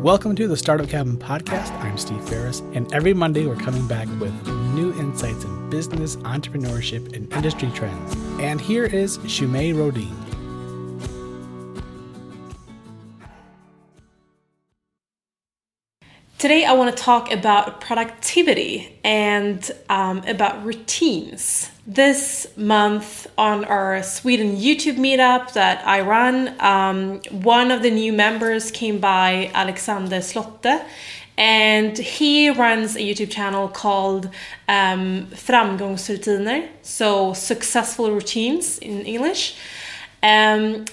Welcome to the Startup Cabin podcast. I'm Steve Ferris, and every Monday we're coming back with new insights in business, entrepreneurship, and industry trends. And here is Xue Mei Rhodin. Today I want to talk about productivity and about routines. This month on our Sweden YouTube meetup that I run, one of the new members came by, Alexander Slotte, and he runs a YouTube channel called Framgångsrutiner, so successful routines in English. And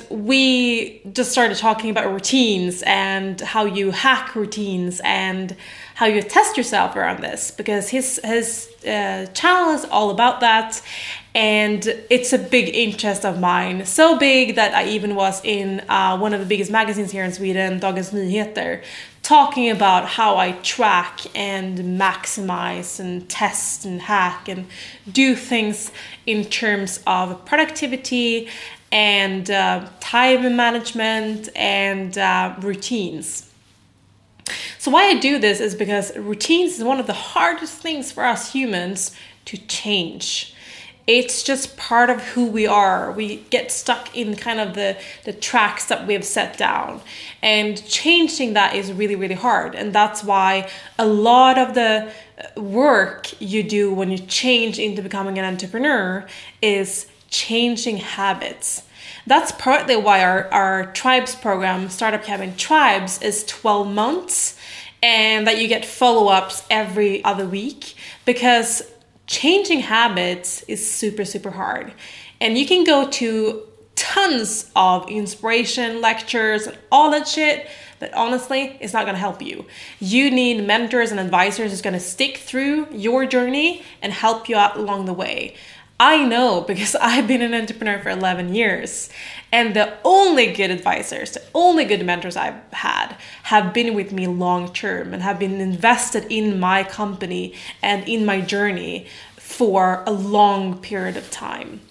we just started talking about routines and how you hack routines and how you test yourself around this, because his channel is all about that, and it's a big interest of mine. So big that I even was in one of the biggest magazines here in Sweden, Dagens Nyheter, talking about how I track and maximize and test and hack and do things in terms of productivity and time management and routines. So why I do this is because routines is one of the hardest things for us humans to change. It's just part of who we are. We get stuck in kind of the tracks that we've set down. And changing that is really, really hard. And that's why a lot of the work you do when you change into becoming an entrepreneur is changing habits. That's partly why our Tribes program, Startup Cabin Tribes, is 12 months and that you get follow-ups every other week, because changing habits is super, super hard. And you can go to tons of inspiration lectures and all that shit, but honestly, it's not going to help you. You need mentors and advisors who's going to stick through your journey and help you out along the way. I know, because I've been an entrepreneur for 11 years, and the only good advisors, the only good mentors I've had have been with me long term and have been invested in my company and in my journey for a long period of time.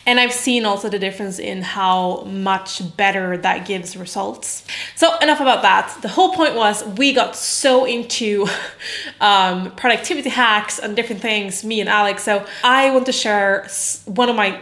And I've seen also the difference in how much better that gives results. So enough about that. The whole point was we got so into productivity hacks and different things, me and Alex. So I want to share one of my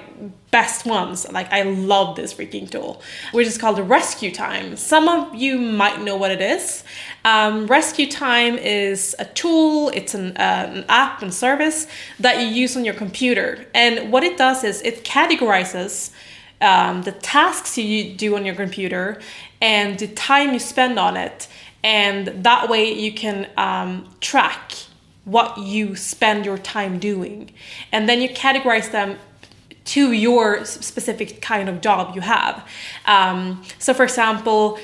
best ones. Like, I love this freaking tool, which is called Rescue Time. Some of you might know what it is. Rescue Time is a tool. It's an app and service that you use on your computer. And what it does is it categorizes the tasks you do on your computer and the time you spend on it. And that way you can track what you spend your time doing. And then you categorize them to your specific kind of job you have. So for example,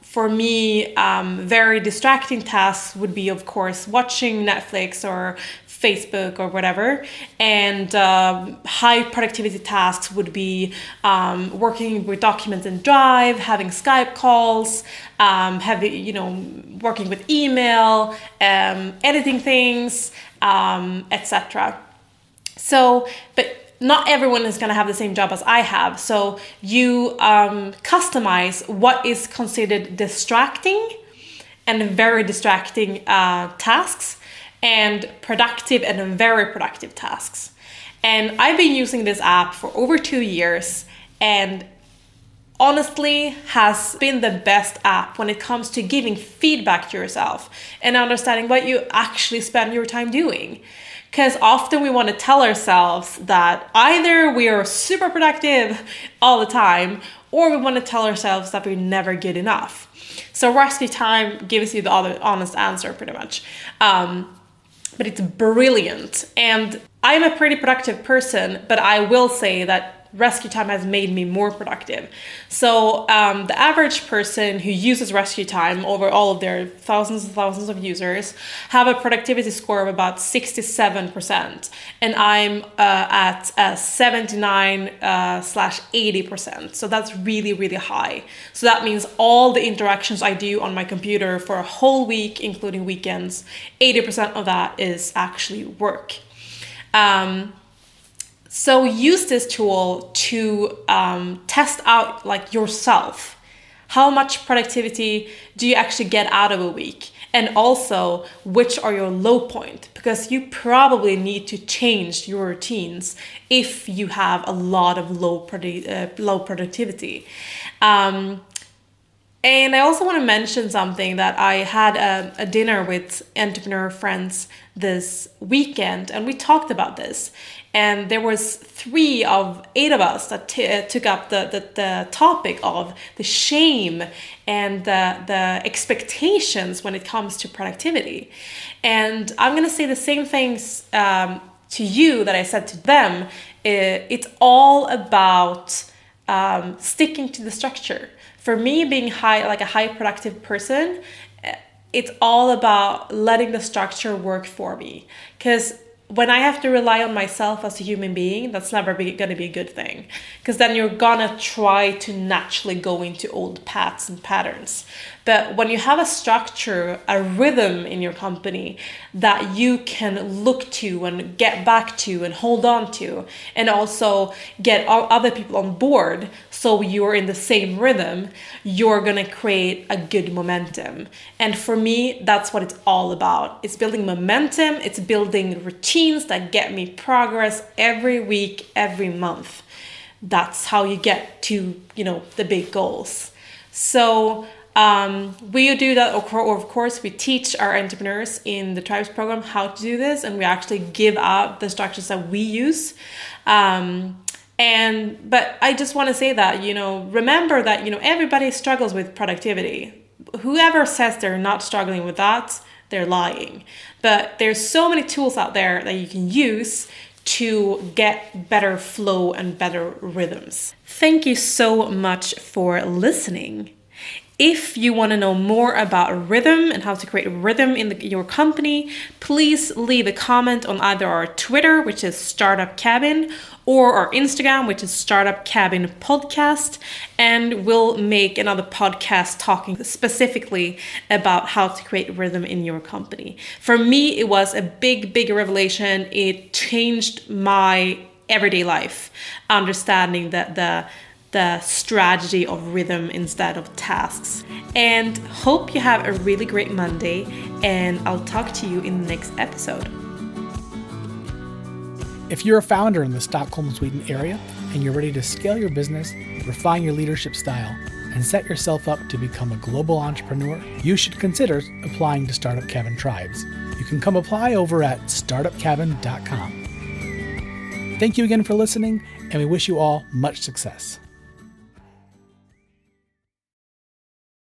for me, very distracting tasks would be, of course, watching Netflix or Facebook or whatever. And high productivity tasks would be working with documents in Drive, having Skype calls, working with email, editing things, etc. So, but not everyone is going to have the same job as I have. So you customize what is considered distracting and very distracting tasks, and productive and very productive tasks. And I've been using this app for over 2 years, and honestly has been the best app when it comes to giving feedback to yourself and understanding what you actually spend your time doing. Because often we want to tell ourselves that either we are super productive all the time, or we want to tell ourselves that we're never good enough. So Rescue Time gives you the other honest answer pretty much. But it's brilliant. And I'm a pretty productive person, but I will say that Rescue Time has made me more productive. So the average person who uses Rescue Time over all of their thousands and thousands of users have a productivity score of about 67%. And I'm at 79/80%. So that's really, really high. So that means all the interactions I do on my computer for a whole week, including weekends, 80% of that is actually work. So use this tool to test out like yourself. How much productivity do you actually get out of a week? And also, which are your low point? Because you probably need to change your routines if you have a lot of low productivity. And I also want to mention something that I had a dinner with entrepreneur friends this weekend, and we talked about this. And there was 3 of 8 of us that took up the topic of the shame and the expectations when it comes to productivity. And I'm going to say the same things to you that I said to them. It's all about sticking to the structure. For me, being a high productive person, it's all about letting the structure work for me. Because when I have to rely on myself as a human being, that's never going to be a good thing. Because then you're going to try to naturally go into old paths and patterns. But when you have a structure, a rhythm in your company that you can look to and get back to and hold on to, and also get other people on board so you're in the same rhythm, you're going to create a good momentum. And for me, that's what it's all about. It's building momentum. It's building routines that get me progress every week, every month. That's how you get to, the big goals. So we do that, or of course, we teach our entrepreneurs in the Tribes program how to do this, and we actually give out the structures that we use. But I just want to say that, remember that, everybody struggles with productivity. Whoever says they're not struggling with that, they're lying. But there's so many tools out there that you can use to get better flow and better rhythms. Thank you so much for listening. If you want to know more about rhythm and how to create rhythm in your company, please leave a comment on either our Twitter, which is Startup Cabin, or our Instagram, which is Startup Cabin Podcast. And we'll make another podcast talking specifically about how to create rhythm in your company. For me, it was a big revelation. It changed my everyday life, understanding that the strategy of rhythm instead of tasks. And hope you have a really great Monday, and I'll talk to you in the next episode. If you're a founder in the Stockholm, Sweden area, and you're ready to scale your business, refine your leadership style, and set yourself up to become a global entrepreneur, you should consider applying to Startup Cabin Tribes. You can come apply over at startupcabin.com. Thank you again for listening, and we wish you all much success.